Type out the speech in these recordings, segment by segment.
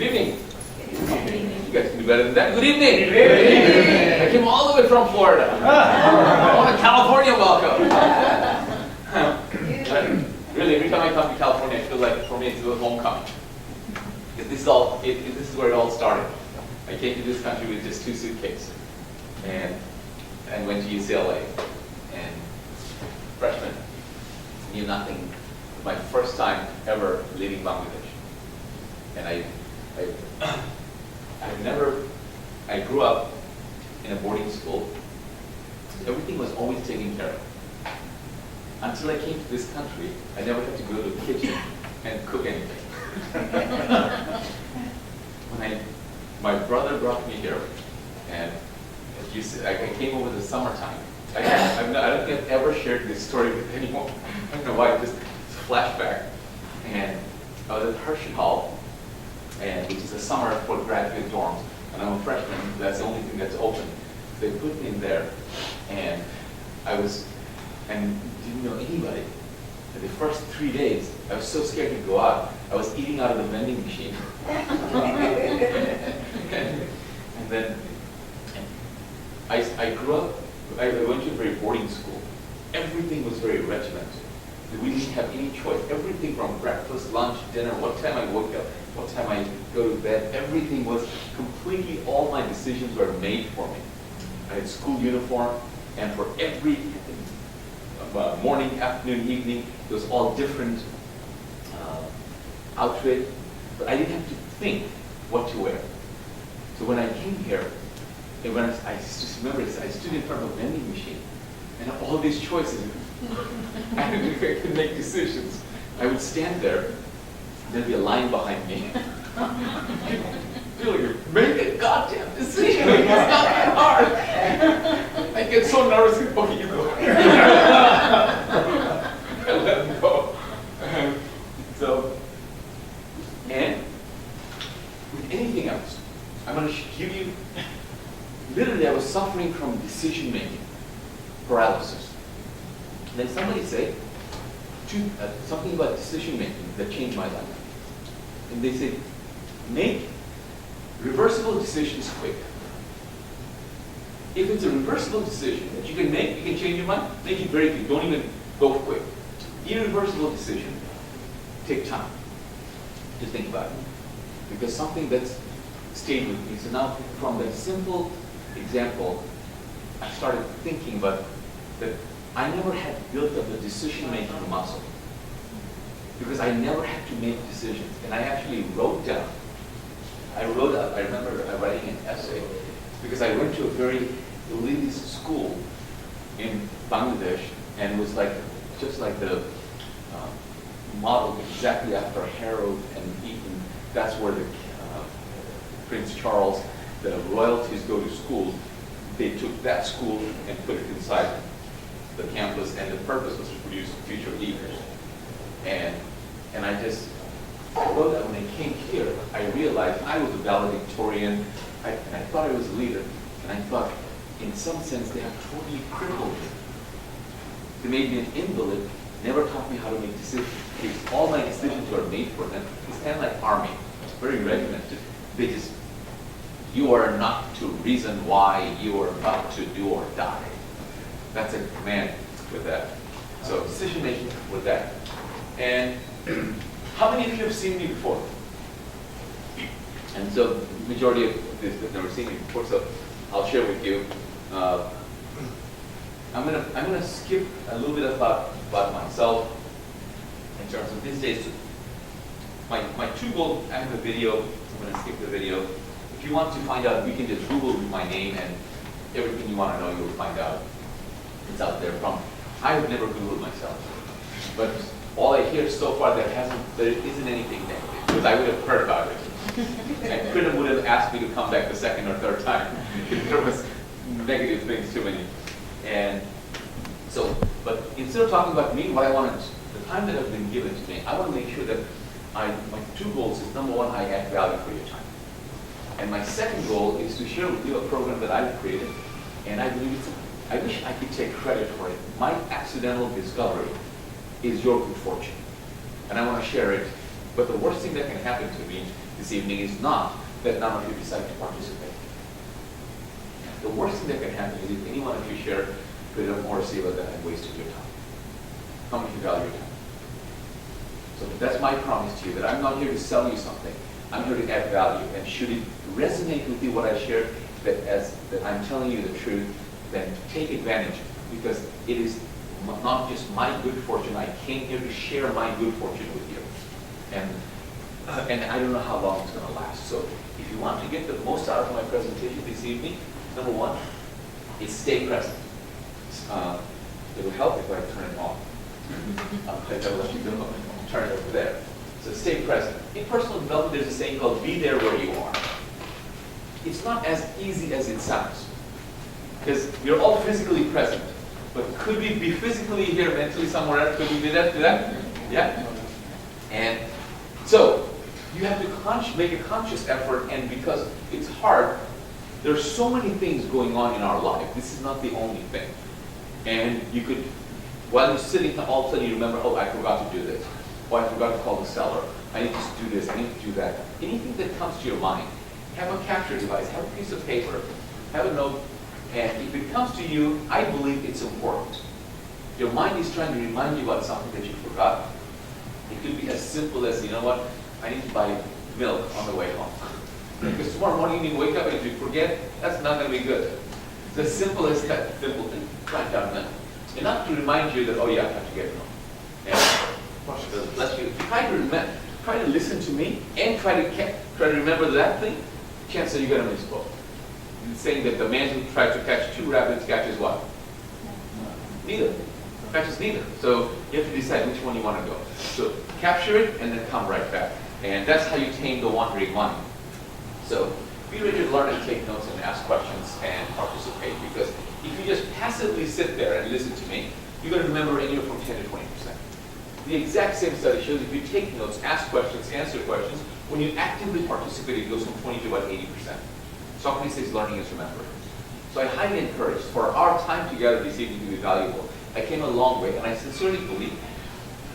Good evening. You guys can do better than that. Good evening. Good evening. I came all the way from Florida. I want a California welcome. Really, every time I come to California, I feel like for me it's a homecoming. Because this is where it all started. I came to this country with just 2 suitcases and went to UCLA. And freshman, knew nothing. My first time ever leaving Bangladesh. And I grew up in a boarding school. Everything was always taken care of. Until I came to this country, I never had to go to the kitchen and cook anything. My brother brought me here, and as you said, I came over the summertime. I don't think I've ever shared this story with anyone. I don't know why, just flashback. And I was at Hershey Hall, which is a summer for graduate dorms, and I'm a freshman. That's the only thing that's open. So they put me in there, and didn't know anybody. And the first 3 days, I was so scared to go out. I was eating out of the vending machine. and then I grew up. I went to a very boarding school. Everything was very regimented. We didn't have any choice. Everything from breakfast, lunch, dinner, what time I woke up, what time I go to bed, everything was completely, all my decisions were made for me. I had school uniform, and for every morning, afternoon, evening, it was all different outfit, but I didn't have to think what to wear. So when I came here, and I just remember, I stood in front of a vending machine, and all these choices, I could make decisions. I would stand there, there'd be a line behind me. Make a goddamn decision. It's not that hard. I get so nervous before you go. I let them go. And with anything else, I'm going to give you. Literally, I was suffering from decision-making paralysis. And then somebody said something about decision-making that changed my life. And they said, make reversible decisions quick. If it's a reversible decision that you can make, you can change your mind, make it very quick. Don't even go quick. Irreversible decision, take time. Just think about it. Because something that's stayed with me. So now, from that simple example, I started thinking about that I never had built up a decision-making muscle. Because I never had to make decisions. And I actually wrote down. I remember writing an essay because I went to a very elitist school in Bangladesh, and it was just like the modeled exactly after Harrow and Eton. That's where the Prince Charles, the royalties go to school. They took that school and put it inside the campus, and the purpose was to produce future leaders. And I wrote that when I came here, I realized I was a valedictorian, and I thought I was a leader, and I thought, in some sense, they have totally crippled me. They made me an invalid, never taught me how to make decisions. Because all my decisions were made for them. It's kind of like army. It's very regimented. You are not to reason why you are about to do or die. That's a command with that. So decision making with that. And how many of you have seen me before? And so the majority of this have never seen me before, so I'll share with you. I'm gonna skip a little bit about myself in terms of these days. My 2 goals, I have a video, I'm gonna skip the video. If you want to find out, you can just Google my name, and everything you want to know, you'll find out. It's out there I have never Googled myself. But all I hear so far, there isn't anything negative, because I would have heard about it. And Pritam would have asked me to come back the 2nd or 3rd time if there was negative things too many. And so, but instead of talking about me, what I wanted, the time that has been given to me, I want to make sure that my 2 goals is, number 1, I add value for your time. And my second goal is to share with you a program that I've created, and I believe I wish I could take credit for it. My accidental discovery is your good fortune. And I want to share it But the worst thing that can happen to me this evening is not that none of you decide to participate. The worst thing that can happen is if any one of you share a bit of more seva that I've wasted your time. How many of you value your time? So that's my promise to you, that I'm not here to sell you something. I'm here to add value. And should it resonate with you what I shared, that I'm telling you the truth, then take advantage, because it is not just my good fortune. I came here to share my good fortune with you. And I don't know how long it's going to last. So if you want to get the most out of my presentation this evening, number one is stay present. It'll help if I turn it on. I'll let you go. Turn it over there. So stay present. In personal development, there's a saying called be there where you are. It's not as easy as it sounds, because we're all physically present. But could we be physically here, mentally somewhere else? Could we do that? Yeah? And so you have to make a conscious effort, and because it's hard, there's so many things going on in our life. This is not the only thing. And you could, while you're sitting, all of a sudden you remember, oh, I forgot to do this. Oh, I forgot to call the seller. I need to do this, I need to do that. Anything that comes to your mind, have a capture device, have a piece of paper, have a note, and if it comes to you, I believe it's important. Your mind is trying to remind you about something that you forgot. It could be as simple as, you know what, I need to buy milk on the way home. Because tomorrow morning you wake up and if you forget, that's not going to be good. It's as simple as that simple thing, write down milk. Enough to remind you that, oh yeah, I have to get milk. And bless you. Try to listen to me and try to remember that thing, chances are you're going to misquote. It's saying that the man who tries to catch 2 rabbits catches what? Neither. Catches neither. So you have to decide which one you want to go. So capture it and then come right back. And that's how you tame the wandering mind. So be ready to learn and take notes and ask questions and participate, because if you just passively sit there and listen to me, you're going to remember anywhere from 10 to 20%. The exact same study shows if you take notes, ask questions, answer questions, when you actively participate, it goes from 20 to about 80%. Socrates says learning is remembering. So I highly encourage for our time together this evening to be valuable. I came a long way, and I sincerely believe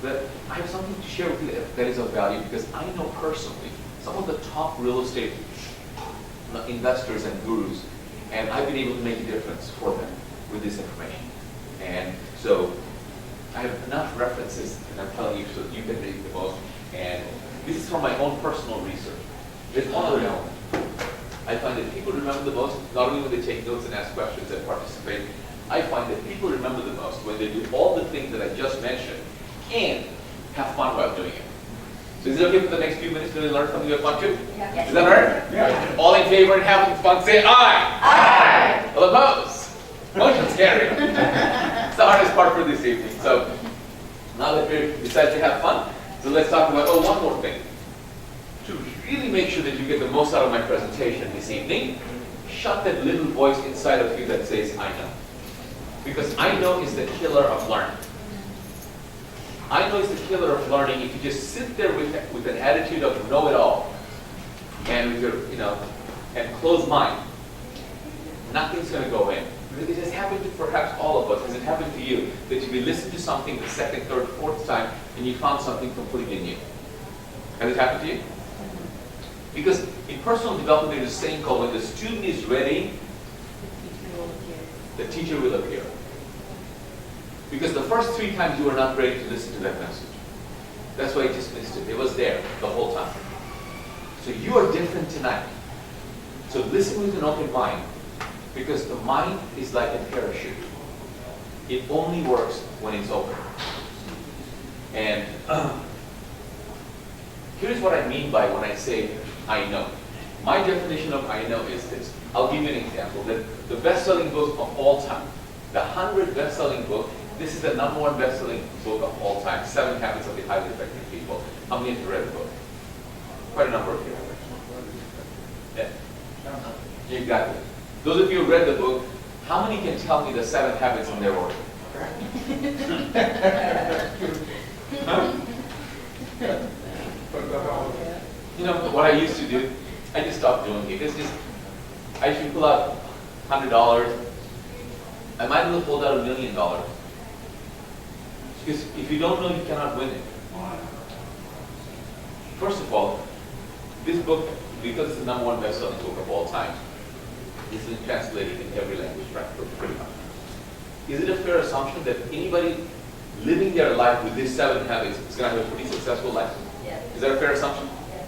that I have something to share with you that is of value, because I know personally some of the top real estate investors and gurus, and I've been able to make a difference for them with this information. And so I have enough references, and I'm telling you so that you can read the most. And this is from my own personal research. There's one other element. I find that people remember the most, not only when they take notes and ask questions and participate, I find that people remember the most when they do all the things that I just mentioned and have fun while doing it. So is it okay for the next few minutes to learn something you have fun too? Yeah. Is that all right? Yeah. All in favor and having fun, say aye. Aye. Well, opposed? Motion's carried. It's the hardest part for this evening. So now that we've decided to have fun, so let's talk about, one more thing. To really make sure that you get the most out of my presentation this evening, shut that little voice inside of you that says, I know. Because I know is the killer of learning. I know is the killer of learning if you just sit there with an attitude of know-it-all and with your, and closed mind. Nothing's going to go in. It has happened to perhaps all of us. Has it happened to you that you listened to something the second, third, fourth time and you found something completely new? Has it happened to you? Because in personal development, there's a saying called, when the student is ready, the teacher will appear. Because the first 3 times you were not ready to listen to that message. That's why you just missed it. It was there the whole time. So you are different tonight. So listen with an open mind. Because the mind is like a parachute. It only works when it's open. And here's what I mean by when I say, I know. My definition of I know is this. I'll give you an example. The best-selling book of all time, the 100 best-selling book, this is the #1 best-selling book of all time, 7 Habits of the Highly Effective People. How many of you read the book? Quite a number of you. Yeah. You got it. Those of you who read the book, how many can tell me the 7 habits in their order? What I used to do, I just stopped doing it. It's just, I should pull out $100. I might as well pull out $1 million. Because if you don't know, you cannot win it. First of all, this book, because it's the #1 best-selling book of all time, is translated in every language, right? Pretty much. Is it a fair assumption that anybody living their life with these 7 habits is going to have a pretty successful life? Yeah. Is that a fair assumption? Yeah.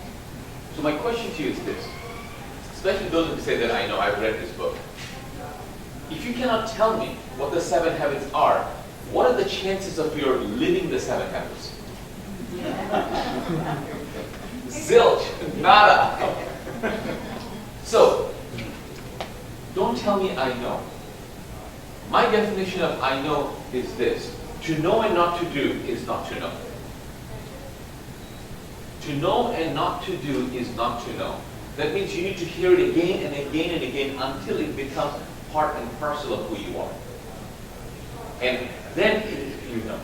So my question to you is this, especially those who say that I know, I've read this book. If you cannot tell me what the 7 habits are, what are the chances of your living the 7 habits? Zilch, nada. So, don't tell me I know. My definition of I know is this. To know and not to do is not to know. To know and not to do is not to know. That means you need to hear it again and again and again until it becomes part and parcel of who you are. And then you know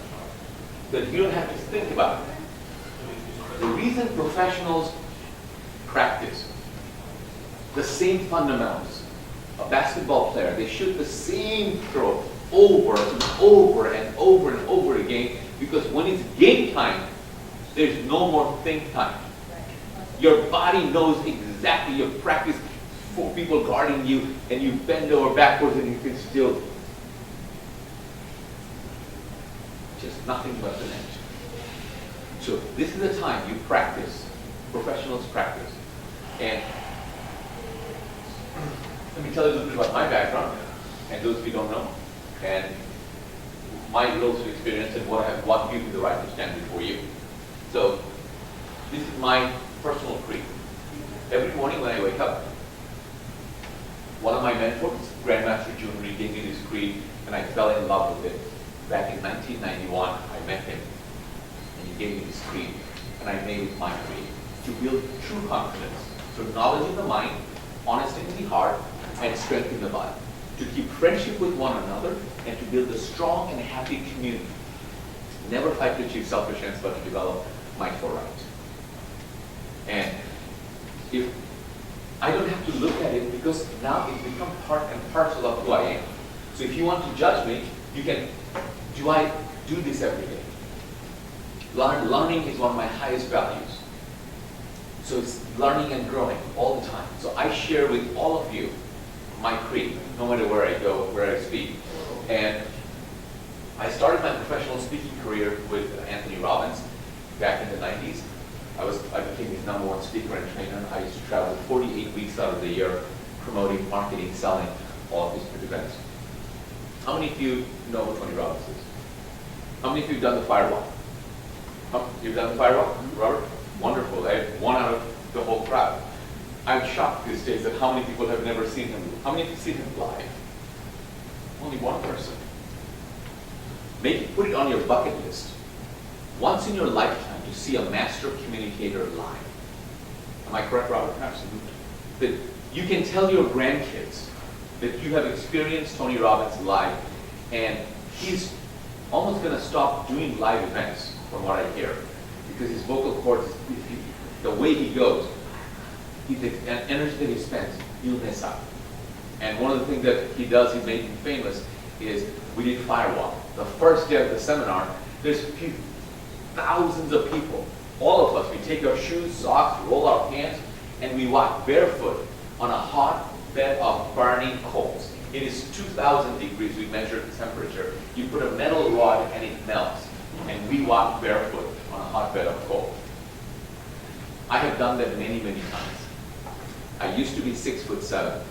that you don't have to think about it. The reason professionals practice the same fundamentals, a basketball player, they shoot the same throw over and over and over and over again, because when it's game time, there's no more think time. Your body knows exactly, you practice 4 people guarding you, and you bend over backwards and you can still just nothing but the net. So this is the time you practice, professionals practice. And let me tell you a little bit about my background, and those of you who don't know, and my growth of experience and what I have walked you to the right to stand before you. So this is my personal creed. Every morning when I wake up, one of my mentors, Grandmaster Junior, gave me this creed, and I fell in love with it. Back in 1991, I met him, and he gave me this creed, and I made it my creed. To build true confidence, so knowledge in the mind, honesty in the heart, and strength in the body. To keep friendship with one another, and to build a strong and happy community. Never fight to achieve selfish ends, but to develop might for right. And if I don't have to look at it, because now it's become part and parcel of who I am. So if you want to judge me, you can, do I do this every day? Learning is one of my highest values. So it's learning and growing all the time. So I share with all of you my creed, no matter where I go, where I speak. And I started my professional speaking career with Anthony Robbins back in the 90s. I became his #1 speaker and trainer. I used to travel 48 weeks out of the year, promoting, marketing, selling all of these events. How many of you know who Tony Robbins is? How many of you have done the firewalk? You've done the firewalk, Robert? Wonderful. I have 1 out of the whole crowd. I'm shocked these days at how many people have never seen him. How many of you seen him live? Only 1 person. Put it on your bucket list. Once in your lifetime to see a master communicator live. Am I correct, Robert? Absolutely. That you can tell your grandkids that you have experienced Tony Robbins live, and he's almost going to stop doing live events, from what I hear, because his vocal cords, the way he goes, the energy that he spends, you'll miss out. And one of the things that he does, he made him famous, is we did firewalk. The first day of the seminar, there's thousands of people. All of us, we take our shoes, socks, roll our pants, and we walk barefoot on a hot bed of burning coals. It is 2,000 degrees, we measure the temperature. You put a metal rod and it melts. And we walk barefoot on a hot bed of coal. I have done that many, many times. I used to be 6'7".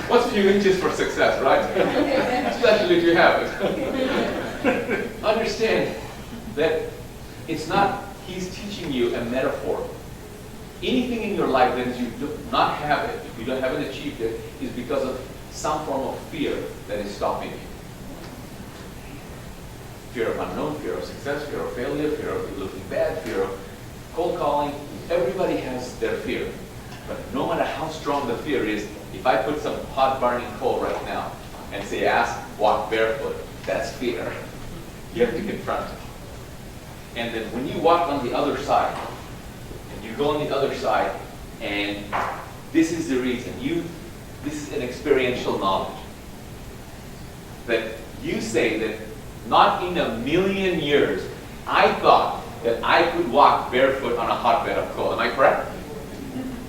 What's a few inches for success, right? Especially if you have it. Understand that it's not, he's teaching you a metaphor. Anything in your life that is you do not have it, if you haven't achieved it, is because of some form of fear that is stopping you. Fear of unknown, fear of success, fear of failure, fear of looking bad, fear of cold calling. Everybody has their fear. But no matter how strong the fear is, if I put some hot burning coal right now and say, walk barefoot, that's fear. You have to confront it. And then when you walk on the other side, and you go on the other side, and this is the reason, this is an experiential knowledge. That you say that Not in a million years. I thought that I could walk barefoot on a hotbed of coal. Am I correct?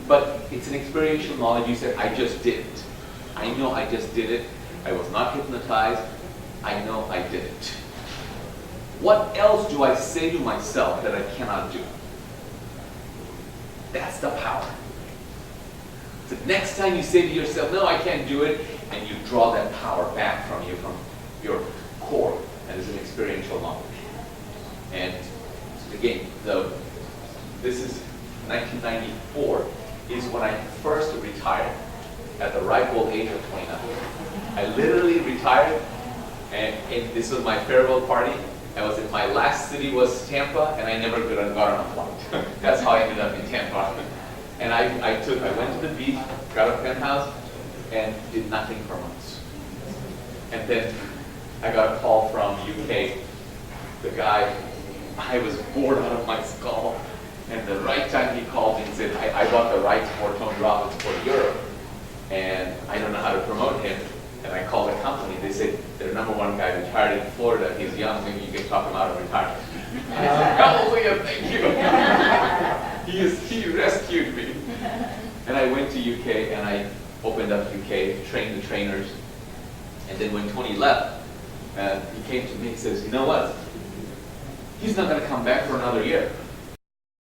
But it's an experiential knowledge. You said, I just did it. I know I just did it. I was not hypnotized. I know I did it. What else do I say to myself that I cannot do? That's the power. The next time you say to yourself, no, I can't do it, and you draw that power back from you, from your core, and it's an experiential knowledge. And again, this is 1994, is when I first retired at the ripe old age of 29. I literally retired, and this was my farewell party. My last city was Tampa, and I never got on a flight. That's how I ended up in Tampa. And I went to the beach, got a penthouse, and did nothing for months. And then I got a call from UK. The guy, I was bored out of my skull. And the right time he called me and said, I bought the rights for Tony Robbins for Europe, and I don't know how to promote him. And I called the company. They said, their number one guy retired in Florida. He's young. Maybe you can talk him out of retirement. I said, hallelujah, thank you. He rescued me. And I went to UK, and I opened up UK, trained the trainers. And then when Tony left, he came to me and says, you know what? He's not going to come back for another year.